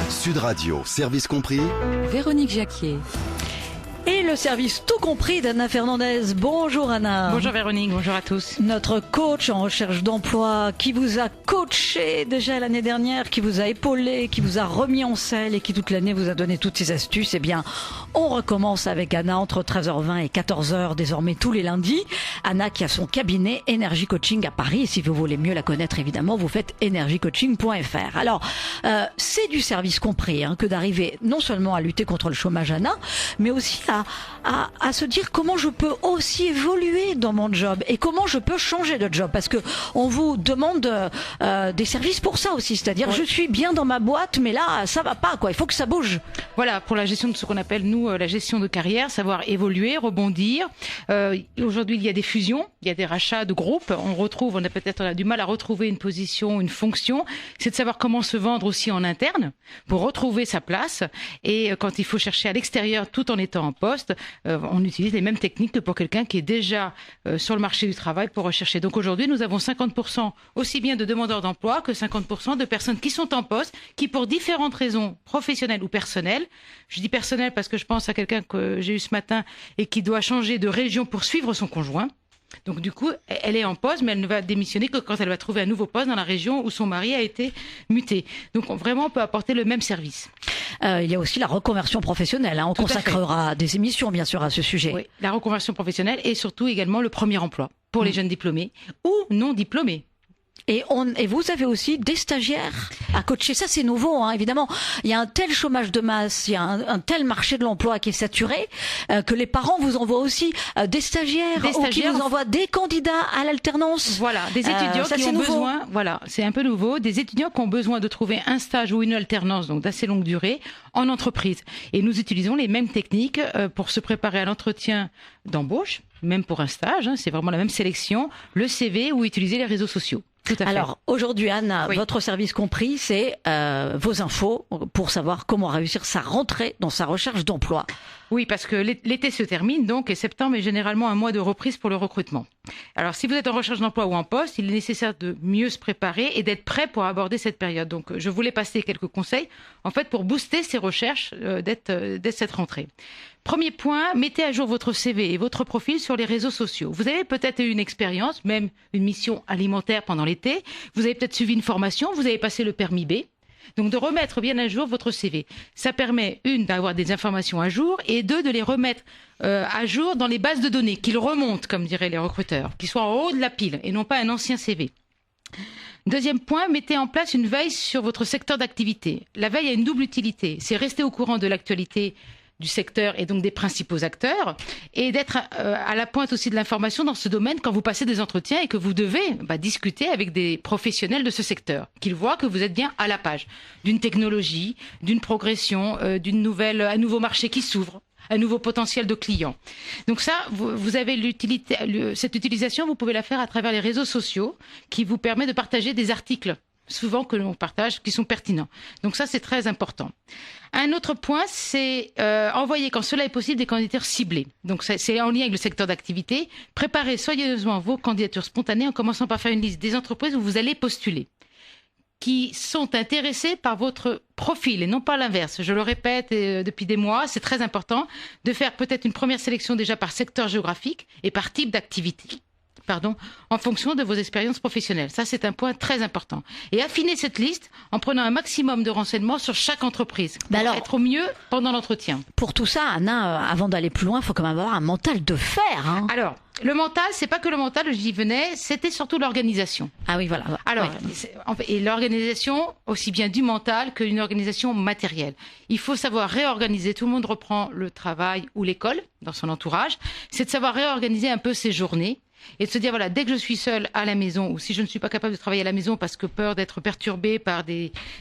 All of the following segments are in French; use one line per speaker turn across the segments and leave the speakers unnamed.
Sud Radio, service compris.
Véronique Jacquier.
Et le service tout compris d'Anna Fernandez. Bonjour Anna.
Bonjour Véronique, bonjour à tous.
Notre coach en recherche d'emploi qui vous a coaché déjà l'année dernière, qui vous a épaulé, qui vous a remis en selle et qui toute l'année vous a donné toutes ses astuces. Eh bien, on recommence avec Anna entre 13h20 et 14h désormais tous les lundis. Anna qui a son cabinet Energy Coaching à Paris. Et si vous voulez mieux la connaître évidemment, vous faites energycoaching.fr. Alors, c'est du service compris que d'arriver non seulement à lutter contre le chômage Anna, mais aussi à se dire comment je peux aussi évoluer dans mon job et comment je peux changer de job, parce que on vous demande des services pour ça aussi, c'est-à-dire je suis bien dans ma boîte mais là ça va pas, il faut que ça bouge.
Voilà, pour la gestion de ce qu'on appelle nous la gestion de carrière, savoir évoluer, rebondir. Aujourd'hui il y a des fusions, il y a des rachats de groupes, on a du mal à retrouver une position, une fonction, c'est de savoir comment se vendre aussi en interne pour retrouver sa place, et quand il faut chercher à l'extérieur tout en étant en poste, on utilise les mêmes techniques que pour quelqu'un qui est déjà sur le marché du travail pour rechercher. Donc aujourd'hui, nous avons 50% aussi bien de demandeurs d'emploi que 50% de personnes qui sont en poste, qui pour différentes raisons professionnelles ou personnelles, je dis personnelles parce que je pense à quelqu'un que j'ai eu ce matin et qui doit changer de région pour suivre son conjoint. Donc du coup, elle est en poste, mais elle ne va démissionner que quand elle va trouver un nouveau poste dans la région où son mari a été muté. Donc vraiment, on peut apporter le même service.
Il y a aussi la reconversion professionnelle. On consacrera des émissions, bien sûr, à ce sujet.
Oui, la reconversion professionnelle et surtout également le premier emploi pour les jeunes diplômés ou non diplômés.
Et vous avez aussi des stagiaires à coacher. Ça, c'est nouveau, évidemment. Il y a un tel chômage de masse, il y a un tel marché de l'emploi qui est saturé, que les parents vous envoient aussi des stagiaires ou qui vous envoient des candidats à l'alternance.
Voilà, des étudiants qui ont besoin, voilà, c'est un peu nouveau, des étudiants qui ont besoin de trouver un stage ou une alternance, donc d'assez longue durée, en entreprise. Et nous utilisons les mêmes techniques pour se préparer à l'entretien d'embauche, même pour un stage, c'est vraiment la même sélection, le CV ou utiliser les réseaux sociaux. Tout à fait.
Alors aujourd'hui Anna, votre service compris, c'est vos infos pour savoir comment réussir sa rentrée dans sa recherche d'emploi.
Oui, parce que l'été se termine donc et septembre est généralement un mois de reprise pour le recrutement. Alors si vous êtes en recherche d'emploi ou en poste, il est nécessaire de mieux se préparer et d'être prêt pour aborder cette période. Donc je voulais passer quelques conseils en fait pour booster ces recherches dès cette rentrée. Premier point, mettez à jour votre CV et votre profil sur les réseaux sociaux. Vous avez peut-être eu une expérience, même une mission alimentaire pendant l'été. Vous avez peut-être suivi une formation, vous avez passé le permis B. Donc de remettre bien à jour votre CV. Ça permet, d'avoir des informations à jour et de les remettre à jour dans les bases de données, qu'ils remontent, comme diraient les recruteurs, qu'ils soient en haut de la pile et non pas un ancien CV. Deuxième point, mettez en place une veille sur votre secteur d'activité. La veille a une double utilité. C'est rester au courant de l'actualité du secteur et donc des principaux acteurs, et d'être à la pointe aussi de l'information dans ce domaine quand vous passez des entretiens et que vous devez discuter avec des professionnels de ce secteur, qu'ils voient que vous êtes bien à la page d'une technologie, d'une progression, un nouveau marché qui s'ouvre, un nouveau potentiel de clients. Donc ça, vous avez cette utilisation, vous pouvez la faire à travers les réseaux sociaux qui vous permet de partager des articles souvent que l'on partage, qui sont pertinents. Donc ça, c'est très important. Un autre point, c'est envoyer, quand cela est possible, des candidatures ciblées. Donc c'est en lien avec le secteur d'activité. Préparez soigneusement vos candidatures spontanées en commençant par faire une liste des entreprises où vous allez postuler, qui sont intéressées par votre profil et non pas l'inverse. Je le répète depuis des mois, c'est très important de faire peut-être une première sélection déjà par secteur géographique et par type d'activité. En fonction de vos expériences professionnelles. Ça, c'est un point très important. Et affiner cette liste en prenant un maximum de renseignements sur chaque entreprise pour être au mieux pendant l'entretien.
Pour tout ça, Anna, avant d'aller plus loin, il faut quand même avoir un mental de fer.
Alors, le mental, c'est pas que le mental, j'y venais, c'était surtout l'organisation.
Ah oui, voilà.
Alors, et l'organisation, aussi bien du mental qu'une organisation matérielle. Il faut savoir réorganiser. Tout le monde reprend le travail ou l'école dans son entourage. C'est de savoir réorganiser un peu ses journées. Et de se dire, voilà, dès que je suis seule à la maison, ou si je ne suis pas capable de travailler à la maison parce que peur d'être perturbée par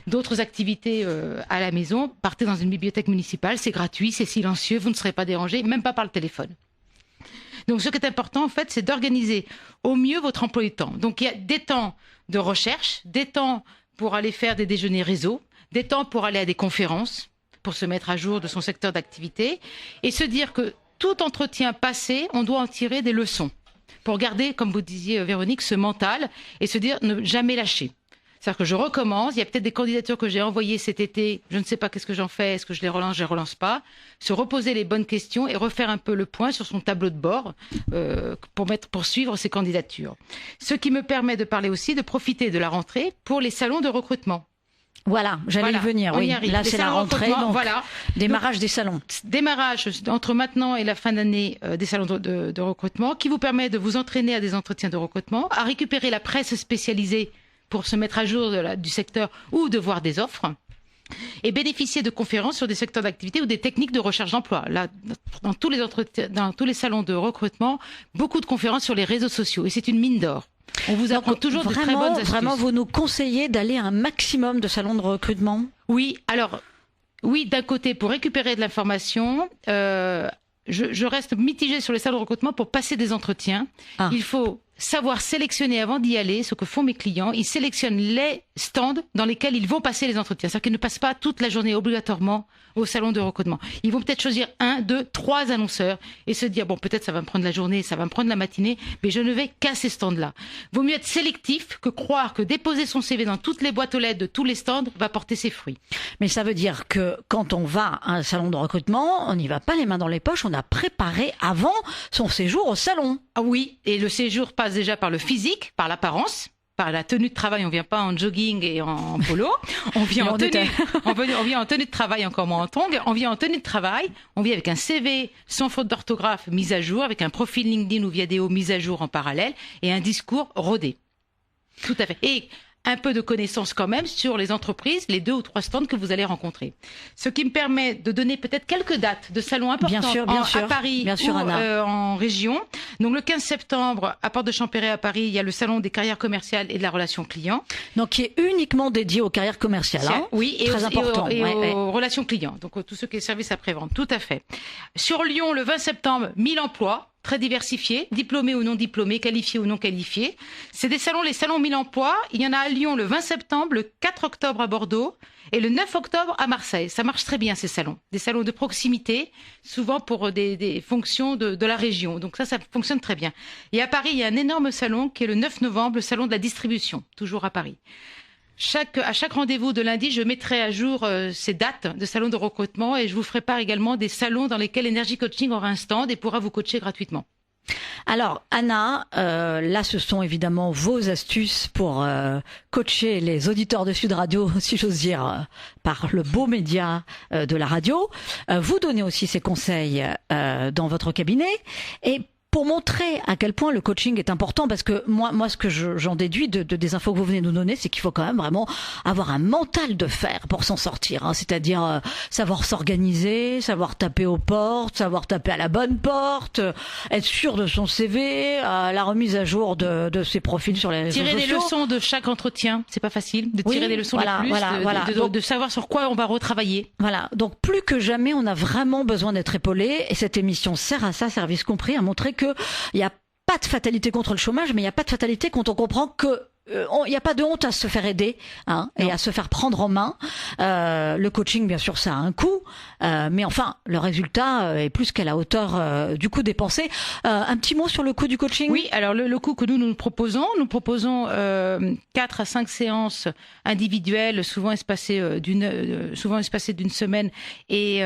d'autres activités à la maison, partez dans une bibliothèque municipale, c'est gratuit, c'est silencieux, vous ne serez pas dérangé, même pas par le téléphone. Donc ce qui est important, en fait, c'est d'organiser au mieux votre emploi du temps. Donc il y a des temps de recherche, des temps pour aller faire des déjeuners réseau, des temps pour aller à des conférences, pour se mettre à jour de son secteur d'activité, et se dire que tout entretien passé, on doit en tirer des leçons. Pour garder, comme vous disiez Véronique, ce mental et se dire ne jamais lâcher. C'est-à-dire que je recommence. Il y a peut-être des candidatures que j'ai envoyées cet été. Je ne sais pas qu'est-ce que j'en fais. Est-ce que je les relance pas. Se reposer les bonnes questions et refaire un peu le point sur son tableau de bord pour suivre ses candidatures. Ce qui me permet de parler aussi, de profiter de la rentrée pour les salons de recrutement.
Voilà, j'allais y venir. Oui. Là, c'est la rentrée. Donc, démarrage des salons.
Démarrage entre maintenant et la fin d'année des salons de recrutement qui vous permet de vous entraîner à des entretiens de recrutement, à récupérer la presse spécialisée pour se mettre à jour du secteur ou de voir des offres et bénéficier de conférences sur des secteurs d'activité ou des techniques de recherche d'emploi. Là, dans tous les salons de recrutement, beaucoup de conférences sur les réseaux sociaux et c'est une mine d'or. On vous apprend toujours de très bonnes astuces.
Vraiment, vous nous conseillez d'aller à un maximum de salons de recrutement ?
Oui, alors, oui, d'un côté, pour récupérer de l'information, je reste mitigée sur les salons de recrutement pour passer des entretiens. Il faut savoir sélectionner avant d'y aller, ce que font mes clients. Ils sélectionnent les stands dans lesquels ils vont passer les entretiens. C'est-à-dire qu'ils ne passent pas toute la journée obligatoirement au salon de recrutement. Ils vont peut-être choisir 1, 2, 3 annonceurs et se dire, bon, peut-être ça va me prendre la journée, ça va me prendre la matinée, mais je ne vais qu'à ces stands-là. Vaut mieux être sélectif que croire que déposer son CV dans toutes les boîtes aux lettres de tous les stands va porter ses fruits.
Mais ça veut dire que quand on va à un salon de recrutement, on n'y va pas les mains dans les poches, on a préparé avant son séjour au salon.
Ah oui, et le séjour passe déjà par le physique, par l'apparence, par la tenue de travail. On vient pas en jogging et en polo. On vient en tenue de travail, encore moins en tongs. On vient en tenue de travail. On vient avec un CV sans faute d'orthographe mis à jour, avec un profil LinkedIn ou Viadeo mis à jour en parallèle et un discours rodé. Tout à fait. Et un peu de connaissances quand même sur les entreprises, les 2 ou 3 stands que vous allez rencontrer. Ce qui me permet de donner peut-être quelques dates de salons importants à Paris ou en région. Donc le 15 septembre, à Porte de Champéret à Paris, il y a le salon des carrières commerciales et de la relation client.
Donc qui est uniquement dédié aux carrières commerciales. Hein,
oui, et
très important.
Et aux relations clients. Donc tout ce qui est service après-vente, tout à fait. Sur Lyon, le 20 septembre, 1000 emplois. Très diversifiés, diplômés ou non diplômés, qualifiés ou non qualifiés. C'est les salons 1000 emplois. Il y en a à Lyon le 20 septembre, le 4 octobre à Bordeaux et le 9 octobre à Marseille. Ça marche très bien ces salons. Des salons de proximité, souvent pour des fonctions de la région. Donc ça fonctionne très bien. Et à Paris, il y a un énorme salon qui est le 9 novembre, le salon de la distribution, toujours à Paris. À chaque rendez-vous de lundi, je mettrai à jour ces dates de salons de recrutement et je vous ferai part également des salons dans lesquels Energy Coaching aura un stand et pourra vous coacher gratuitement.
Alors Anna, là ce sont évidemment vos astuces pour coacher les auditeurs de Sud Radio, si j'ose dire, par le beau média de la radio. Vous donnez aussi ces conseils dans votre cabinet et pour montrer à quel point le coaching est important, parce que moi ce que j'en déduis des infos que vous venez nous donner, c'est qu'il faut quand même vraiment avoir un mental de fer pour s'en sortir, hein. C'est-à-dire savoir s'organiser, savoir taper aux portes, savoir taper à la bonne porte, être sûr de son CV, la remise à jour de ses profils sur les réseaux sociaux.
Tirer des leçons de chaque entretien, c'est pas facile de tirer des leçons de savoir sur quoi on va retravailler.
Voilà, donc plus que jamais, on a vraiment besoin d'être épaulé et cette émission sert à ça, service compris, à montrer que il n'y a pas de fatalité contre le chômage, mais il n'y a pas de fatalité quand on comprend que il n'y a pas de honte à se faire aider, hein, et à se faire prendre en main. Le coaching, bien sûr, ça a un coût, mais enfin, le résultat est plus qu'à la hauteur du coût dépensé. Un petit mot sur le coût du coaching ?
Oui, alors le coût que nous proposons 4 à 5 séances individuelles, souvent espacées d'une semaine, et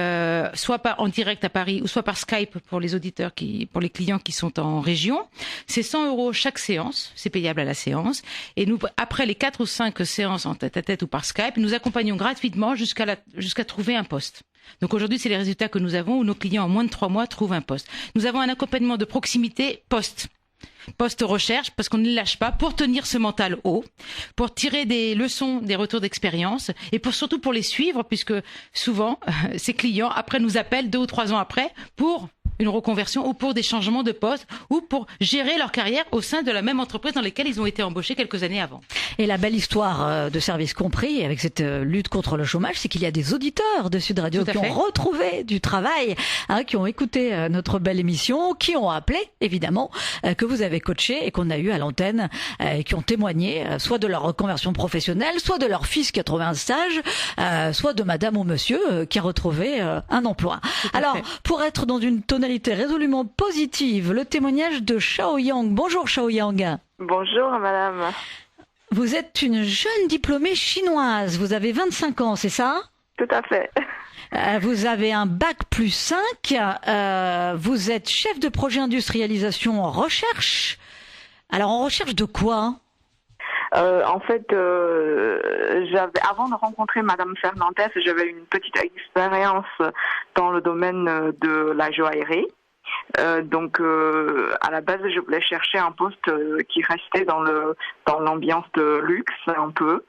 soit en direct à Paris, ou soit par Skype pour les auditeurs pour les clients qui sont en région. C'est 100 € chaque séance, c'est payable à la séance. Et nous, après les 4 ou 5 séances en tête-à-tête ou par Skype, nous accompagnons gratuitement jusqu'à trouver un poste. Donc aujourd'hui, c'est les résultats que nous avons où nos clients en moins de 3 mois trouvent un poste. Nous avons un accompagnement de proximité post-recherche, parce qu'on ne lâche pas, pour tenir ce mental haut, pour tirer des leçons des retours d'expérience et surtout pour les suivre, puisque souvent, ces clients, après, nous appellent 2 ou 3 ans après pour une reconversion ou pour des changements de poste ou pour gérer leur carrière au sein de la même entreprise dans laquelle ils ont été embauchés quelques années avant.
Et la belle histoire de Service Compris avec cette lutte contre le chômage, c'est qu'il y a des auditeurs de Sud Radio qui ont retrouvé du travail, hein, qui ont écouté notre belle émission, qui ont appelé évidemment, que vous avez coaché et qu'on a eu à l'antenne, qui ont témoigné soit de leur reconversion professionnelle, soit de leur fils qui a trouvé un stage, soit de madame ou monsieur qui a retrouvé un emploi. Alors, pour être dans une tonalité résolument positive, le témoignage de Shao Yang. Bonjour Shao Yang.
Bonjour madame.
Vous êtes une jeune diplômée chinoise. Vous avez 25 ans, c'est ça?
Tout à fait.
Vous avez un bac plus 5. Vous êtes chef de projet industrialisation en recherche. Alors, en recherche de quoi?
En fait, avant de rencontrer Madame Fernandez, j'avais une petite expérience dans le domaine de la joaillerie. Donc, à la base, je voulais chercher un poste qui restait dans l'ambiance de luxe un peu.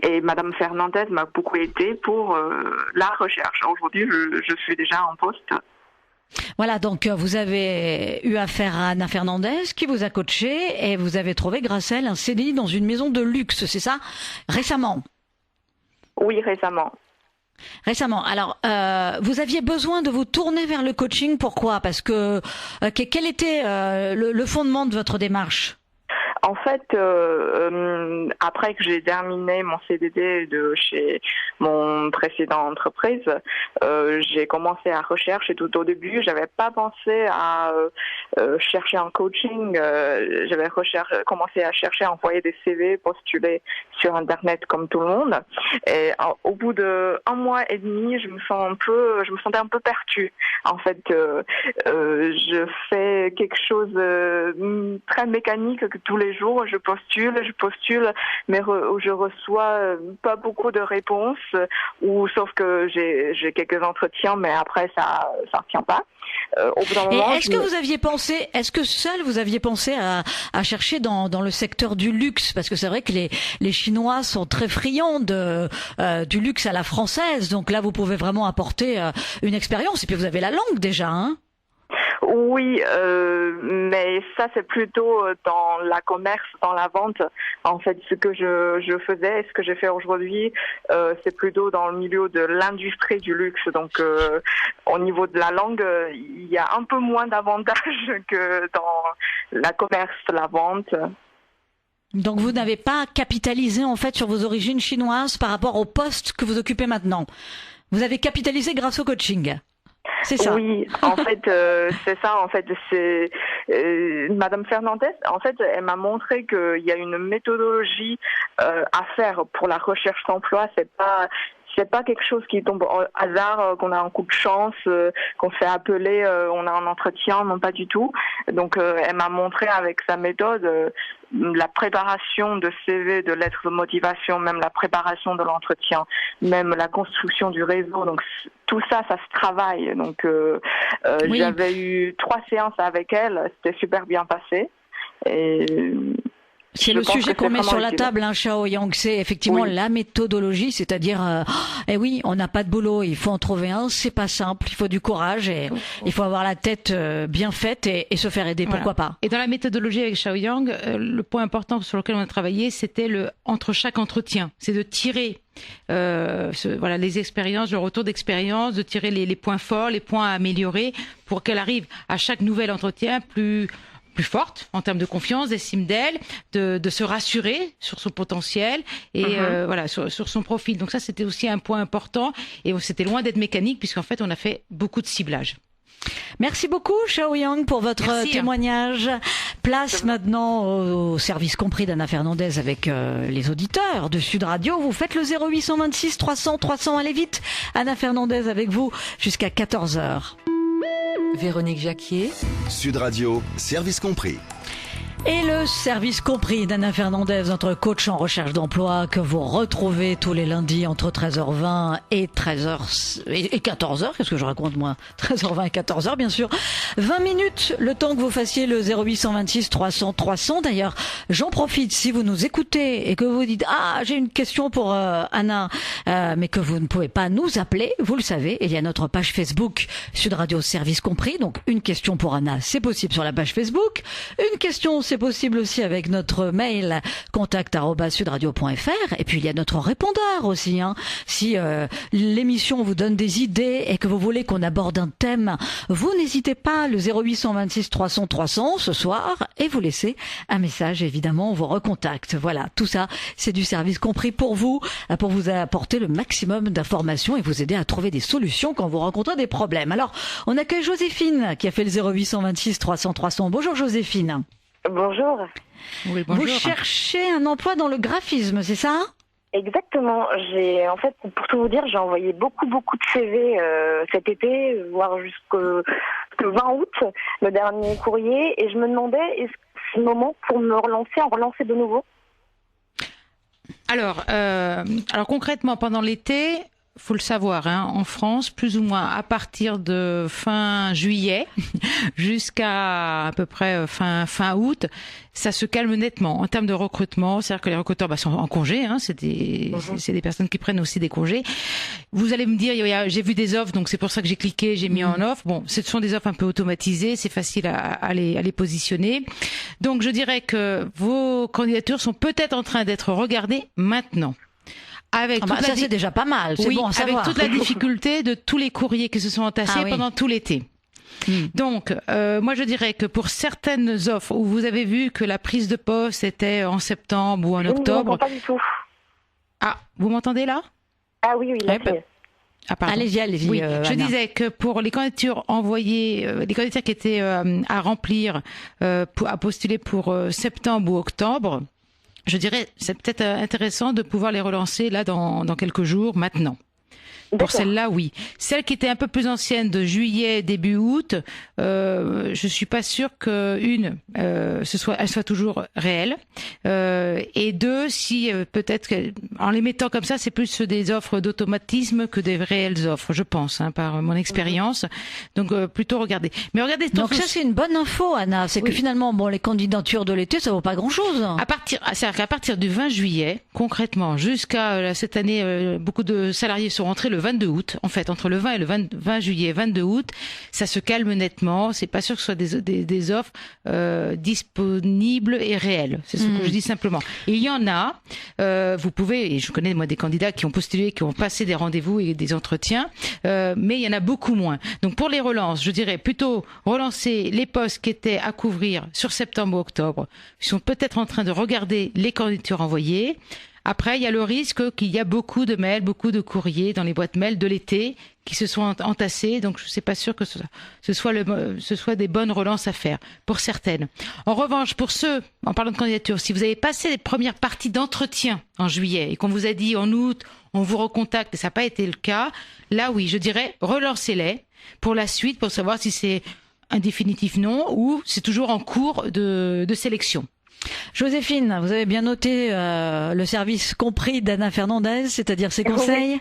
Et Madame Fernandez m'a beaucoup aidé pour la recherche. Aujourd'hui, je suis déjà en poste.
Voilà, donc vous avez eu affaire à Anna Fernandez qui vous a coaché et vous avez trouvé grâce à elle un CDI dans une maison de luxe, c'est ça? Récemment?
Oui, récemment.
Récemment. Alors, vous aviez besoin de vous tourner vers le coaching, pourquoi? Parce que quel était le fondement de votre démarche?
En fait, après que j'ai terminé mon CDD de chez mon précédent entreprise, j'ai commencé à rechercher. Tout au début, j'avais pas pensé à chercher un coaching. J'avais commencé à chercher, à envoyer des CV, postuler sur Internet comme tout le monde. Et au bout de 1 mois et demi, je me sentais un peu perdue. En fait, je fais quelque chose très mécanique que tous les jours, je postule, mais je reçois pas beaucoup de réponses, sauf que j'ai quelques entretiens, mais après ça tient pas. Au bout d'un moment,
est-ce que vous aviez pensé, est-ce que seul vous aviez pensé à chercher dans le secteur du luxe, parce que c'est vrai que les Chinois sont très friands du luxe à la française, donc là vous pouvez vraiment apporter une expérience, et puis vous avez la langue déjà, hein?
Oui, mais ça c'est plutôt dans la commerce, dans la vente. En fait, ce que je faisais et ce que je fais aujourd'hui, c'est plutôt dans le milieu de l'industrie du luxe. Donc, au niveau de la langue, il y a un peu moins d'avantages que dans la commerce, la vente.
Donc, vous n'avez pas capitalisé en fait sur vos origines chinoises par rapport au poste que vous occupez maintenant. Vous avez capitalisé grâce au coaching. C'est ça.
Oui, en fait, c'est ça. En fait, c'est Madame Fernandez. En fait, elle m'a montré qu'il y a une méthodologie à faire pour la recherche d'emploi. C'est pas quelque chose qui tombe au hasard, qu'on a un coup de chance, qu'on se fait appeler, on a un entretien, non pas du tout. Donc elle m'a montré avec sa méthode la préparation de CV, de lettres de motivation, même la préparation de l'entretien, même la construction du réseau. Donc tout ça, ça se travaille. Donc oui. J'avais eu 3 séances avec elle, c'était super bien passé. Et
c'est le sujet qu'on met sur la table, hein, Xiaoyang, c'est effectivement la méthodologie, c'est-à-dire, oui, on n'a pas de boulot, il faut en trouver un, c'est pas simple, il faut du courage et il faut avoir la tête bien faite et se faire aider, pourquoi pas.
Et dans la méthodologie avec Xiaoyang, le point important sur lequel on a travaillé, c'était entre chaque entretien, c'est de tirer les expériences, le retour d'expérience, de tirer les points forts, les points à améliorer pour qu'elle arrive à chaque nouvel entretien plus forte en termes de confiance, d'estime d'elle, de se rassurer sur son potentiel et sur son profil. Donc ça, c'était aussi un point important et c'était loin d'être mécanique puisqu'en fait, on a fait beaucoup de ciblage.
Merci beaucoup, Xiaoyang, pour votre témoignage. Place maintenant au service compris d'Anna Fernandez avec les auditeurs de Sud Radio. Vous faites le 0826 300 300. Allez vite. Anna Fernandez avec vous jusqu'à 14h.
Véronique Jacquier.
Sud Radio, service compris.
Et le service compris d'Anna Fernandez, notre coach en recherche d'emploi que vous retrouvez tous les lundis entre 13h20 et 13h et 14h. Qu'est-ce que je raconte moi? 13h20 et 14h bien sûr. 20 minutes, le temps que vous fassiez le 0826 300 300. D'ailleurs, j'en profite si vous nous écoutez et que vous dites j'ai une question pour Anna, mais que vous ne pouvez pas nous appeler, vous le savez, il y a notre page Facebook Sud Radio Service compris. Donc une question pour Anna, c'est possible sur la page Facebook. Une question, c'est possible aussi avec notre mail contact@sudradio.fr. Et puis il y a notre répondeur aussi. Si l'émission vous donne des idées et que vous voulez qu'on aborde un thème, vous n'hésitez pas, le 0826 300 300 ce soir, et vous laissez un message. Évidemment, on vous recontacte. Voilà, tout ça, c'est du service compris pour vous apporter le maximum d'informations et vous aider à trouver des solutions quand vous rencontrez des problèmes. Alors, on accueille Joséphine qui a fait le 0826 300 300. Bonjour Joséphine.
Bonjour.
Oui, bonjour.
Vous cherchez un emploi dans le graphisme, c'est ça?
Exactement. En fait, pour tout vous dire, j'ai envoyé beaucoup de CV cet été, voire jusqu'au 20 août, le dernier courrier, et je me demandais, est-ce que c'est le moment pour me relancer de nouveau?
Alors concrètement, pendant l'été, faut le savoir, en France, plus ou moins à partir de fin juillet jusqu'à peu près fin août, ça se calme nettement en termes de recrutement. C'est-à-dire que les recruteurs sont en congé, c'est des personnes qui prennent aussi des congés. Vous allez me dire, j'ai vu des offres, donc c'est pour ça que j'ai cliqué, j'ai mis en offre. Bon, ce sont des offres un peu automatisées, c'est facile à les positionner. Donc je dirais que vos candidatures sont peut-être en train d'être regardées maintenant. Avec
ça c'est déjà pas mal, c'est bon à savoir.
Avec toute la difficulté de tous les courriers qui se sont entassés pendant tout l'été. Donc, moi je dirais que pour certaines offres où vous avez vu que la prise de poste était en septembre ou en octobre...
Je ne m'entends pas du tout.
Ah, vous m'entendez là?
Ah oui, là c'est mieux.
Allez-y.
Oui, je
Anna.
disais que pour les candidatures envoyées, les candidatures qui étaient à remplir, à postuler pour septembre ou octobre, je dirais c'est peut-être intéressant de pouvoir les relancer là dans quelques jours maintenant. Pour celle-là, oui. Celle qui était un peu plus ancienne, de juillet, début août, je suis pas sûre que elle soit toujours réelle. Et deux, si peut-être en les mettant comme ça, c'est plus des offres d'automatisme que des réelles offres, je pense, par mon expérience. Donc plutôt regarder. Mais regardez.
Donc ça c'est une bonne info, Anna. C'est que finalement, les candidatures de l'été, ça vaut pas grand-chose.
C'est-à-dire qu'à partir du 20 juillet, concrètement, jusqu'à cette année, beaucoup de salariés sont rentrés le 22 août. En fait, entre le 20 et le 20 juillet, 22 août, ça se calme nettement. C'est pas sûr que ce soit des offres disponibles et réelles. C'est ce que je dis simplement. Et il y en a. Vous pouvez, et je connais moi des candidats qui ont postulé, qui ont passé des rendez-vous et des entretiens, mais il y en a beaucoup moins. Donc pour les relances, je dirais plutôt relancer les postes qui étaient à couvrir sur septembre ou octobre. Ils sont peut-être en train de regarder les candidatures envoyées. Après, il y a le risque qu'il y a beaucoup de mails, beaucoup de courriers dans les boîtes mails de l'été qui se sont entassés. Donc, je ne suis pas sûre que ce soit des bonnes relances à faire pour certaines. En revanche, pour ceux, en parlant de candidature, si vous avez passé les premières parties d'entretien en juillet et qu'on vous a dit en août, on vous recontacte et ça n'a pas été le cas, là, oui, je dirais relancez-les pour la suite, pour savoir si c'est un définitif non ou c'est toujours en cours de sélection.
Joséphine, vous avez bien noté le service compris d'Anna Fernandez, c'est-à-dire ses conseils?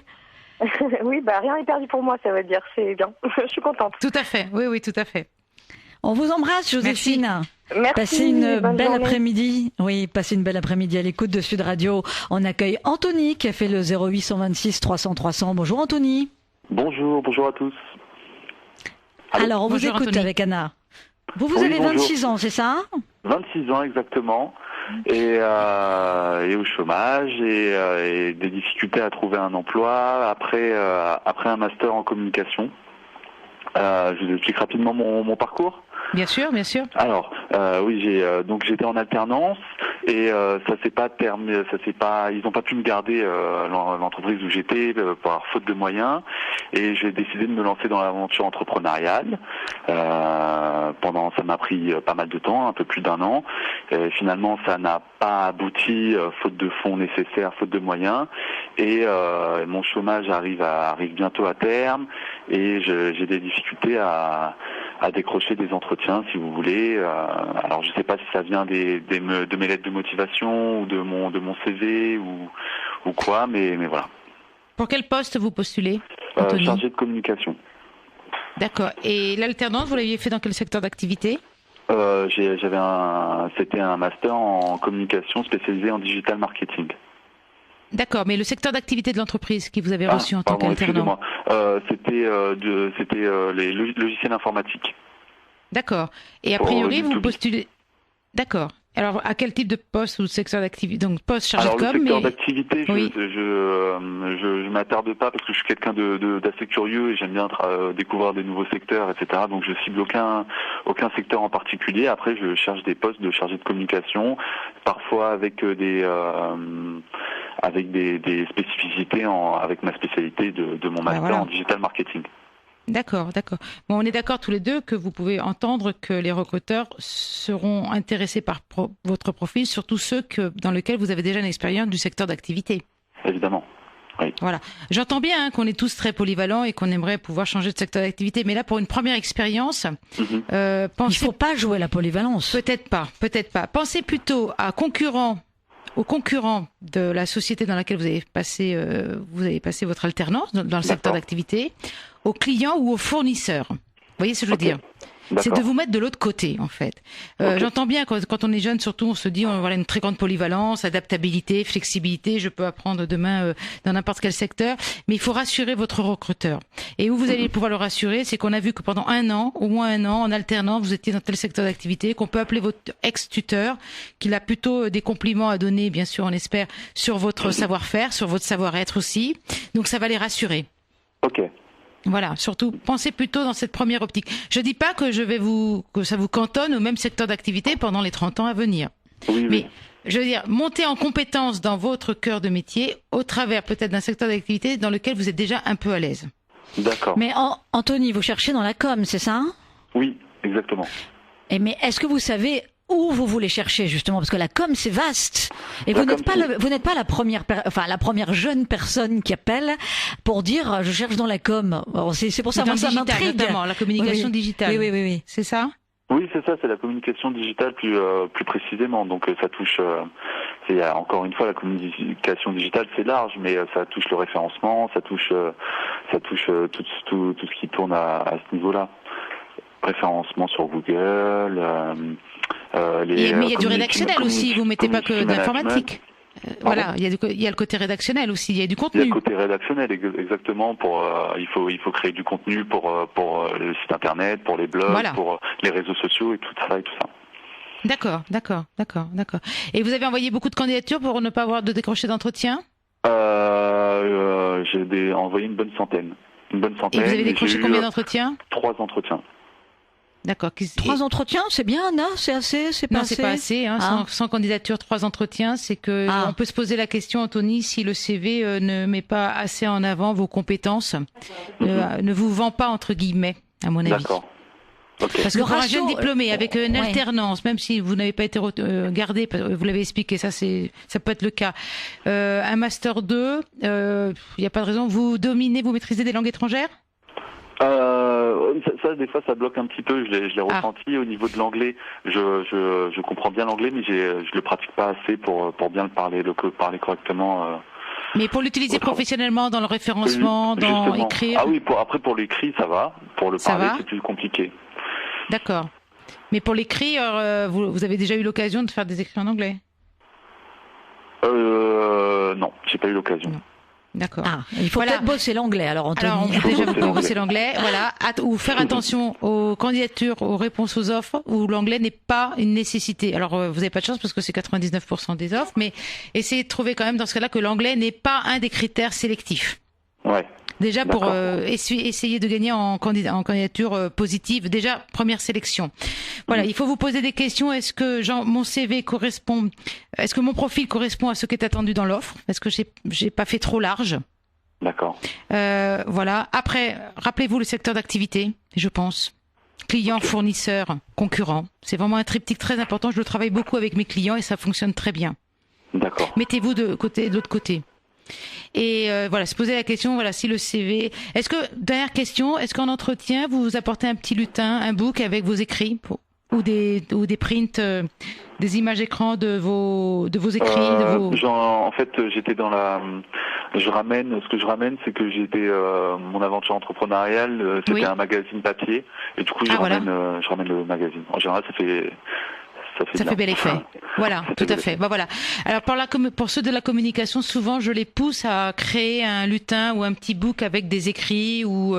Oui, rien n'est perdu pour moi, ça veut dire, c'est bien. Je suis contente.
Tout à fait, oui, tout à fait.
On vous embrasse, Joséphine.
Merci.
Passez une belle
journée.
après-midi. Oui, passez une belle après-midi à l'écoute de Sud Radio. On accueille Anthony qui a fait le 0826 300 300. Bonjour Anthony.
Bonjour à tous. Allô.
Alors, on vous écoute
Anthony.
avec Anna. Vous
Oui,
avez
bonjour.
26 ans, c'est ça?
26 ans exactement, et au chômage, et des difficultés à trouver un emploi après un master en communication. Je vous explique rapidement mon parcours.
Bien sûr, bien sûr.
Alors, oui, j'étais en alternance et ça s'est pas terminé, ils n'ont pas pu me garder l'entreprise où j'étais par faute de moyens, et j'ai décidé de me lancer dans l'aventure entrepreneuriale. Ça m'a pris pas mal de temps, un peu plus d'1 an. Et finalement, ça n'a pas abouti, faute de fonds nécessaires, faute de moyens. Et mon chômage arrive bientôt à terme, et j'ai des difficultés à décrocher des entretiens, si vous voulez. Alors je ne sais pas si ça vient de mes lettres de motivation ou de mon CV ou quoi, mais voilà.
Pour quel poste vous postulez, Anthony?
Chargé de communication.
D'accord. Et l'alternance, vous l'aviez fait dans quel secteur d'activité?
C'était un master en communication spécialisé en digital marketing.
D'accord, mais le secteur d'activité de l'entreprise qui vous avez reçu en tant qu'alternant?
C'était les logiciels informatiques.
D'accord. Et a priori, vous postulez... D'accord. Alors, à quel type de poste ou de secteur d'activité? Donc, poste chargé de com,
le secteur d'activité,
oui.
je m'attarde pas parce que je suis quelqu'un d'assez curieux et j'aime bien découvrir des nouveaux secteurs, etc. Donc, je cible aucun secteur en particulier. Après, je cherche des postes de chargé de communication, parfois avec des spécificités avec ma spécialité de mon master en digital marketing.
D'accord. Bon, on est d'accord tous les deux que vous pouvez entendre que les recruteurs seront intéressés par votre profil, surtout ceux dans lesquels vous avez déjà une expérience du secteur d'activité.
Évidemment. Oui.
Voilà. J'entends bien qu'on est tous très polyvalents et qu'on aimerait pouvoir changer de secteur d'activité, mais là, pour une première expérience,
Il ne faut pas jouer la polyvalence.
Peut-être pas. Pensez plutôt aux concurrents de la société dans laquelle vous avez passé votre alternance dans le secteur d'activité, aux clients ou aux fournisseurs. Vous voyez ce que je veux dire ? C'est de vous mettre de l'autre côté, en fait. J'entends bien quand on est jeune, surtout, on se dit on a une très grande polyvalence, adaptabilité, flexibilité. Je peux apprendre demain dans n'importe quel secteur, mais il faut rassurer votre recruteur. Et où vous allez pouvoir le rassurer, c'est qu'on a vu que pendant au moins un an, en alternant, vous étiez dans tel secteur d'activité, qu'on peut appeler votre ex-tuteur, qu'il a plutôt des compliments à donner, bien sûr, on espère, sur votre savoir-faire, sur votre savoir-être aussi. Donc ça va les rassurer.
Ok.
Voilà, surtout, pensez plutôt dans cette première optique. Je dis pas que que ça vous cantonne au même secteur d'activité pendant les 30 ans à venir. Mais, je veux dire, montez en compétence dans votre cœur de métier au travers peut-être d'un secteur d'activité dans lequel vous êtes déjà un peu à l'aise.
D'accord.
Mais Anthony, vous cherchez dans la com, c'est ça ?
Oui, exactement.
Mais est-ce que vous savez où vous voulez chercher justement, parce que la com c'est vaste et vous n'êtes pas la première jeune personne qui appelle pour dire je cherche dans la com. Alors, c'est pour ça moi ça m'intrigue.
Notamment la communication digitale.
Oui.
C'est ça ?
Oui, c'est ça, c'est la communication digitale plus précisément. Donc ça touche, encore une fois, la communication digitale c'est large, mais ça touche le référencement, ça touche tout ce qui tourne à ce niveau-là. Référencement sur Google. Mais
il y a du rédactionnel aussi, vous mettez pas que de l'informatique. Voilà, il y a le côté rédactionnel aussi, il y a du contenu.
Il y a le côté rédactionnel, exactement. Il faut créer du contenu pour le site internet, pour les blogs, pour les réseaux sociaux et tout ça.
D'accord. Et vous avez envoyé beaucoup de candidatures pour ne pas avoir de décroché d'entretien ?
J'ai envoyé une bonne centaine. Et vous
avez décroché combien d'entretiens ?
3 entretiens.
D'accord.
3 entretiens, c'est bien, Anna ? C'est assez ? C'est pas assez ?
Non, c'est pas assez. Hein. Sans candidature, 3 entretiens, c'est que on peut se poser la question, Anthony, si le CV ne met pas assez en avant vos compétences, ne vous vend pas entre guillemets, à mon avis.
D'accord. Okay.
Parce que pour un jeune diplômé avec une alternance, même si vous n'avez pas été gardé, vous l'avez expliqué, ça peut être le cas. Un master 2, il n'y a pas de raison. Vous maîtrisez des langues étrangères ?
Ça, des fois, ça bloque un petit peu. Je l'ai ressenti au niveau de l'anglais. Je comprends bien l'anglais, mais je le pratique pas assez pour bien le parler correctement.
Mais pour l'utiliser professionnellement dans le référencement, dans écrire.
Ah oui, pour l'écrit, ça va. Pour le parler, c'est plus compliqué.
D'accord. Mais pour l'écrit, vous avez déjà eu l'occasion de faire des écrits en anglais ?
Non, j'ai pas eu l'occasion.
Non. D'accord.
Il faut peut-être bosser l'anglais, alors Anthony.
Alors, vous pouvez bosser l'anglais, voilà. Ou faire attention aux candidatures, aux réponses aux offres, où l'anglais n'est pas une nécessité. Alors, vous n'avez pas de chance parce que c'est 99% des offres, mais essayez de trouver quand même dans ce cas-là que l'anglais n'est pas un des critères sélectifs.
Ouais.
Déjà pour essayer de gagner en candidature positive, déjà première sélection. Voilà, il faut vous poser des questions. Est-ce que mon CV correspond ? Est-ce que mon profil correspond à ce qui est attendu dans l'offre ? Est-ce que j'ai pas fait trop large ?
D'accord.
Voilà. Après, rappelez-vous le secteur d'activité, je pense. Clients, fournisseurs, concurrents. C'est vraiment un triptyque très important. Je le travaille beaucoup avec mes clients et ça fonctionne très bien.
D'accord.
Mettez-vous de l'autre côté. Et voilà, se poser la question, voilà, si le CV. Dernière question, est-ce qu'en entretien vous apportez un petit lutin, un book avec vos écrits ou des prints, des images écran de vos écrits,
En fait, j'étais dans ce que je ramène, c'est que j'étais mon aventure entrepreneuriale, c'était un magazine papier, et du coup je ramène le magazine. En général, ça fait
bel effet. Voilà, tout à fait. Voilà. Alors pour ceux de la communication, souvent je les pousse à créer un lutin ou un petit book avec des écrits ou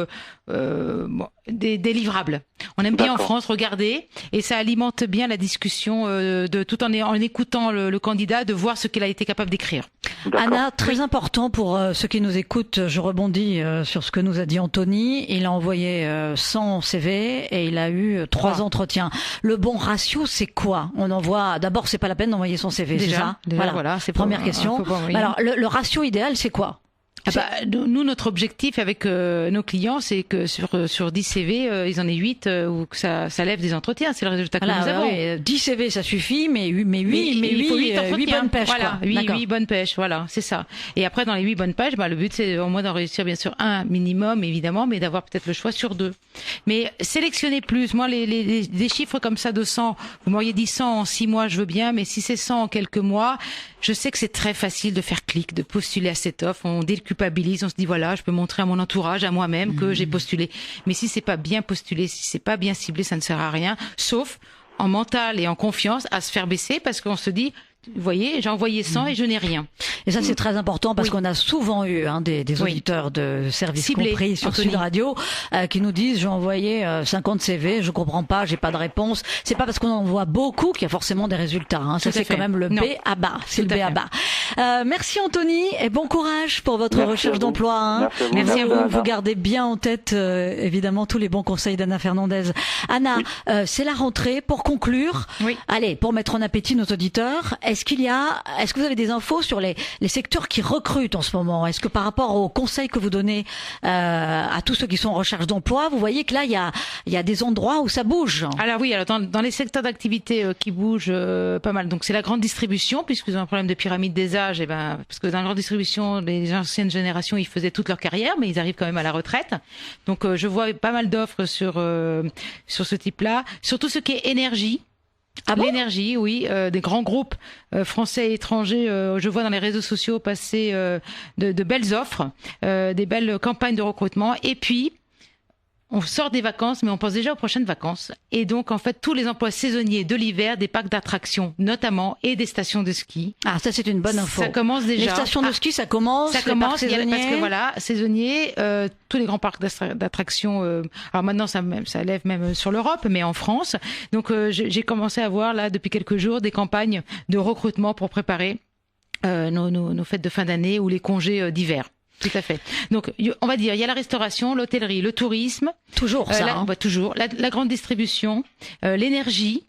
des livrables. On aime bien en France regarder et ça alimente bien la discussion tout en écoutant le candidat, de voir ce qu'il a été capable d'écrire.
Anna, très important pour ceux qui nous écoutent, je rebondis sur ce que nous a dit Anthony. Il a envoyé 100 CV et il a eu 3 entretiens. Le bon ratio, c'est quoi ? On envoie, d'abord, c'est pas la peine d'envoyer son CV, c'est ça ?
Voilà, c'est
première question. Alors, le ratio idéal, c'est quoi ?
Nous, notre objectif avec nos clients, c'est que sur 10 CV, ils en aient 8 ou que ça lève des entretiens. C'est le résultat que nous avons.
Oui, 10 CV, ça suffit, mais 8 bonnes pêches.
Voilà, 8 bonnes pêches, voilà, c'est ça. Et après, dans les 8 bonnes pêches, le but, c'est au moins d'en réussir, bien sûr, un minimum, évidemment, mais d'avoir peut-être le choix sur 2. Mais sélectionnez plus. Moi, des chiffres comme ça de 100, vous m'auriez dit 100 en 6 mois, je veux bien, mais si c'est 100 en quelques mois, je sais que c'est très facile de faire clic, de postuler à cette offre. On déculpabilise, on se dit voilà, je peux montrer à mon entourage, à moi-même que j'ai postulé. Mais si c'est pas bien postulé, si c'est pas bien ciblé, ça ne sert à rien. Sauf en mental et en confiance à se faire baisser parce qu'on se dit, vous voyez, j'ai envoyé 100 et je n'ai rien.
Et ça, c'est très important parce qu'on a souvent eu des auditeurs de Service
Ciblés,
Compris sur
Anthony.
Sud Radio qui nous disent j'ai envoyé 50 CV, je comprends pas, j'ai pas de réponse. C'est pas parce qu'on en envoie beaucoup qu'il y a forcément des résultats. Ça, c'est quand même le B à bas. C'est le B à bas. Merci Anthony et bon courage pour votre recherche d'emploi.
Merci à vous.
Vous gardez bien en tête évidemment tous les bons conseils d'Anna Fernandez. Anna, c'est la rentrée. Pour conclure, allez, pour mettre en appétit nos auditeurs, est-ce que vous avez des infos sur les secteurs qui recrutent en ce moment? Est-ce que par rapport aux conseils que vous donnez à tous ceux qui sont en recherche d'emploi, vous voyez que là, il y a des endroits où ça bouge?
Alors oui, dans les secteurs d'activité qui bougent pas mal, donc c'est la grande distribution, puisqu'ils ont un problème de pyramide des âges, parce que dans la grande distribution, les anciennes générations, ils faisaient toute leur carrière, mais ils arrivent quand même à la retraite. Donc je vois pas mal d'offres sur ce type-là, surtout ce qui est énergie. L'énergie, oui, des grands groupes français et étrangers. Je vois dans les réseaux sociaux passer de belles offres, des belles campagnes de recrutement. Et puis, on sort des vacances, mais on pense déjà aux prochaines vacances. Et donc, en fait, tous les emplois saisonniers de l'hiver, des parcs d'attractions notamment, et des stations de ski.
Ah, ça c'est une bonne info.
Ça commence déjà.
Les stations de ski, ça commence.
Ça commence, parce que voilà, saisonniers, tous les grands parcs d'attractions. Alors maintenant, ça lève même sur l'Europe, mais en France. Donc, j'ai commencé à voir là depuis quelques jours des campagnes de recrutement pour préparer nos fêtes de fin d'année ou les congés d'hiver. Tout à fait. Donc, on va dire, il y a la restauration, l'hôtellerie, le tourisme.
Toujours ça.
Toujours. La grande distribution, l'énergie.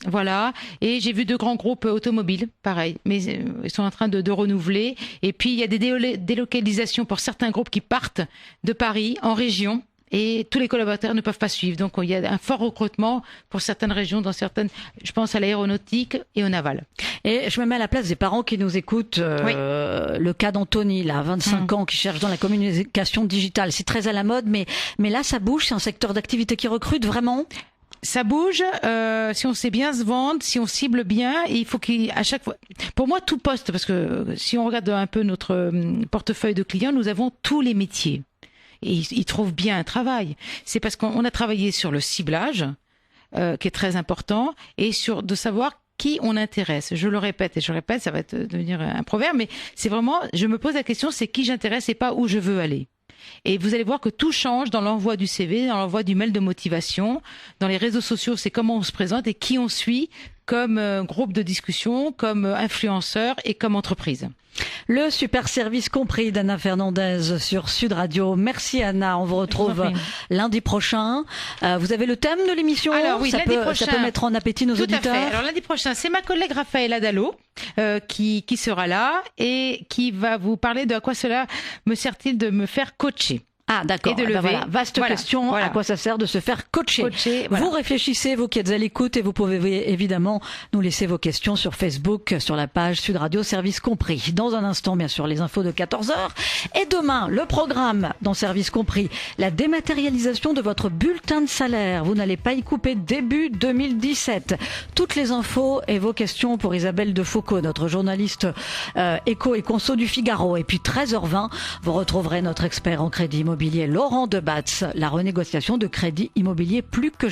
Voilà. Et j'ai vu 2 grands groupes automobiles, pareil. Mais ils sont en train de renouveler. Et puis, il y a des délocalisations pour certains groupes qui partent de Paris en région. Et tous les collaborateurs ne peuvent pas suivre. Donc, il y a un fort recrutement pour certaines régions, je pense à l'aéronautique et au naval.
Et je me mets à la place des parents qui nous écoutent. Le cas d'Anthony, là, 25 ans, qui cherche dans la communication digitale. C'est très à la mode, mais là, ça bouge. C'est un secteur d'activité qui recrute vraiment.
Ça bouge, si on sait bien se vendre, si on cible bien, et il faut qu'à chaque fois... Pour moi, tout poste, parce que si on regarde un peu notre portefeuille de clients, nous avons tous les métiers. Et ils trouvent bien un travail. C'est parce qu'on a travaillé sur le ciblage, qui est très important, et de savoir qui on intéresse. Je le répète, ça va devenir un proverbe, mais c'est vraiment, je me pose la question, c'est qui j'intéresse et pas où je veux aller. Et vous allez voir que tout change dans l'envoi du CV, dans l'envoi du mail de motivation. Dans les réseaux sociaux, c'est comment on se présente et qui on suit comme groupe de discussion, comme influenceur et comme entreprise.
Le super service compris d'Anna Fernandez sur Sud Radio. Merci Anna, on vous retrouve lundi prochain. Vous avez le thème de l'émission?
Alors oui, lundi prochain.
Ça peut mettre en appétit nos auditeurs.
Tout à fait. Alors lundi prochain, c'est ma collègue Raphaël Adalo qui sera là et qui va vous parler de à quoi cela me sert-il de me faire coacher.
Ah d'accord, voilà. Vaste question, à quoi ça sert de se faire coacher. Vous réfléchissez, vous qui êtes à l'écoute, et vous pouvez évidemment nous laisser vos questions sur Facebook, sur la page Sud Radio Service Compris. Dans un instant, bien sûr, les infos de 14h. Et demain, le programme dans Service Compris, la dématérialisation de votre bulletin de salaire. Vous n'allez pas y couper début 2017. Toutes les infos et vos questions pour Isabelle Defoucault, notre journaliste éco et conso du Figaro. Et puis 13h20, vous retrouverez notre expert en crédit immobilier Laurent Debatz, la renégociation de crédit immobilier plus que